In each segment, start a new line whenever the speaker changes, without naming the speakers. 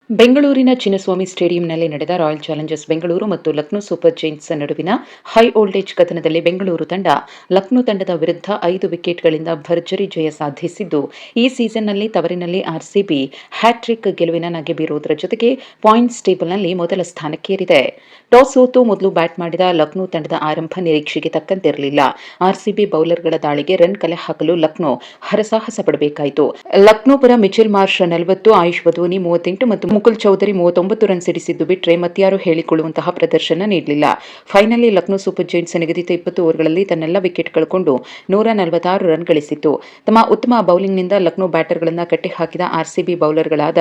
ಬೆಂಗಳೂರಿನ ಚಿನ್ನಸ್ವಾಮಿ ಸ್ಟೇಡಿಯಂನಲ್ಲಿ ನಡೆದ royal Challengers Bengaluru ಮತ್ತು ಲಕ್ನೋ ಸೂಪರ್ ಜೈಂಟ್ಸ್ ನಡುವಿನ ಹೈ ವೋಲ್ಟೇಜ್ ಕದನದಲ್ಲಿ ಬೆಂಗಳೂರು ತಂಡ ಲಕ್ನೋ ತಂಡದ ವಿರುದ್ಧ 5 ವಿಕೆಟ್ಗಳಿಂದ ಭರ್ಜರಿ ಜಯ ಸಾಧಿಸಿದ್ದು, ಈ ಸೀಸನ್ನಲ್ಲಿ ತವರಿನಲ್ಲಿ ಆರ್ಸಿಬಿ ಹ್ಯಾಟ್ರಿಕ್ ಗೆಲುವಿನ ನಗೆ ಬೀರುವುದರ ಜೊತೆಗೆ ಪಾಯಿಂಟ್ಸ್ ಟೇಬಲ್ನಲ್ಲಿ ಮೊದಲ ಸ್ಥಾನಕ್ಕೇರಿದೆ. ಟಾಸ್ ಸೋತು ಮೊದಲು ಬ್ಯಾಟ್ ಮಾಡಿದ ಲಕ್ನೋ ತಂಡದ ಆರಂಭ ನಿರೀಕ್ಷೆಗೆ ತಕ್ಕಂತಿರಲಿಲ್ಲ. ಆರ್ಸಿಬಿ ಬೌಲರ್ಗಳ ದಾಳಿಗೆ ರನ್ ಕಲೆ ಹಾಕಲು ಲಕ್ನೋ ಹರಸಾಹಸ ಪಡಬೇಕಾಯಿತು. ಲಕ್ನೋ ಪರ ಮಿಚೆಲ್ ಮಾರ್ಷ್ 40, ಆಯುಷ್ ಬದೋನಿ 38 ಮತ್ತು ಮುಕುಲ್ ಚೌಧರಿ 39 ರನ್ ಸಿಡಿಸಿದ್ದು ಬಿಟ್ರೆ ಮತ್ಯಾರೂ ಹೇಳಿಕೊಳ್ಳುವಂತಹ ಪ್ರದರ್ಶನ ನೀಡಲಿಲ್ಲ. ಫೈನಲಿ ಲಕ್ನೋ ಸೂಪರ್ ಜೈಂಟ್ಸ್ ನಿಗದಿತ 20 ಓವರ್ಗಳಲ್ಲಿ ತನ್ನೆಲ್ಲ ವಿಕೆಟ್ ಕಳ್ಕೊಂಡು 146 ರನ್ ಗಳಿಸಿತ್ತು. ತಮ್ಮ ಉತ್ತಮ ಬೌಲಿಂಗ್ನಿಂದ ಲಕ್ನೋ ಬ್ಯಾಟರ್ಗಳನ್ನು ಕಟ್ಟಿಹಾಕಿದ ಆರ್ಸಿಬಿ ಬೌಲರ್ಗಳಾದ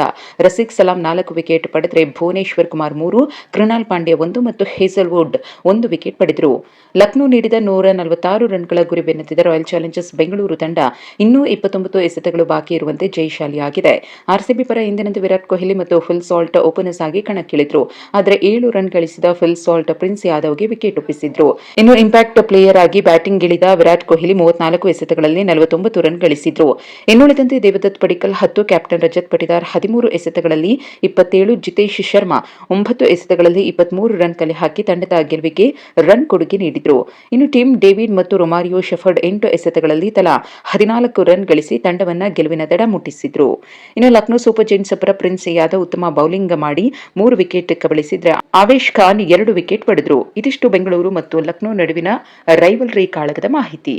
ರಸಿಕ್ ಸಲಾಂ 4 ವಿಕೆಟ್ ಪಡೆದರೆ ಭುವನೇಶ್ವರ್ ಕುಮಾರ್ 3, ಕೃಣಾಲ್ ಪಾಂಡ್ಯ 1 ಮತ್ತು ಹೇಜಲ್ವುಡ್ 1 ವಿಕೆಟ್ ಪಡೆದರು. ಲಕ್ನೋ ನೀಡಿದ 146 ರನ್ಗಳ ಗುರಿ ಬೆನ್ನತ್ತಿದ ರಾಯಲ್ ಚಾಲೆಂಜರ್ಸ್ ಬೆಂಗಳೂರು ತಂಡ ಇನ್ನೂ 29 ಎಸೆತಗಳು ಬಾಕಿ ಇರುವಂತೆ ಜಯಶಾಲಿಯಾಗಿದೆ. ಆರ್ಸಿಬಿ ಪರ ಎಂದಿನಂತೆ ವಿರಾಟ್ ಕೊಹ್ಲಿ ಮತ್ತು ಫಿಲ್ ಸಾಲ್ಟ್ ಓಪನರ್ಸ್ ಆಗಿ ಕಣಕ್ಕಿಳಿದ್ರು. ಆದರೆ 7 ರನ್ ಗಳಿಸಿದ ಫಿಲ್ ಸಾಲ್ಟ್ ಪ್ರಿನ್ಸ್ ಯಾದವ್ಗೆ ವಿಕೆಟ್ ಒಪ್ಪಿಸಿದ್ರು. ಇನ್ನು ಇಂಪ್ಯಾಕ್ಟ್ ಪ್ಲೇಯರ್ ಆಗಿ ಬ್ಯಾಟಿಂಗ್ಗಿಳಿದ ವಿರಾಟ್ ಕೊಹ್ಲಿ 34 ಎಸೆತಗಳಲ್ಲಿ 49 ರನ್ ಗಳಿಸಿದ್ರು. ಇನ್ನುಳಿದಂತೆ ದೇವದತ್ ಪಡಿಕ್ಕಲ್ 10, ಕ್ಯಾಪ್ಟನ್ ರಜತ್ ಪಟಿದಾರ್ 13 ಎಸೆತಗಳಲ್ಲಿ 27, ಜಿತೇಶ್ ಶರ್ಮಾ 9 ಎಸೆತಗಳಲ್ಲಿ 23 ರನ್ ಕಲೆ ಹಾಕಿ ತಂಡದ ಗೆಲುವಿಗೆ ರನ್ ಕೊಡುಗೆ ನೀಡಿದ್ರು. ಇನ್ನು ಟೀಮ್ ಡೇವಿಡ್ ಮತ್ತು ರೊಮಾರಿಯೋ ಶೆಫರ್ಡ್ 8 ಎಸೆತಗಳಲ್ಲಿ ತಲಾ 14 ರನ್ ಗಳಿಸಿ ತಂಡವನ್ನ ಗೆಲುವಿನ ದಡ ಮುಟ್ಟಿಸಿದ್ರು. ಇನ್ನು ಲಕ್ನೋ ಸೂಪರ್ ಜೈಂಟ್ಸ್ ಪರ ಪ್ರಿನ್ಸ್ ಯಾದವ್ ಉತ್ತಮ ಬೌಲಿಂಗ್ ಮಾಡಿ 3 ವಿಕೆಟ್ ಕಬಳಿಸಿದ್ರೆ ಆವೇಶ್ ಖಾನ್ 2 ವಿಕೆಟ್ ಪಡೆದರು. ಇದಿಷ್ಟು ಬೆಂಗಳೂರು ಮತ್ತು ಲಕ್ನೋ ನಡುವಿನ ರೈವಲ್ರಿ ಕಾಳಗದ ಮಾಹಿತಿ.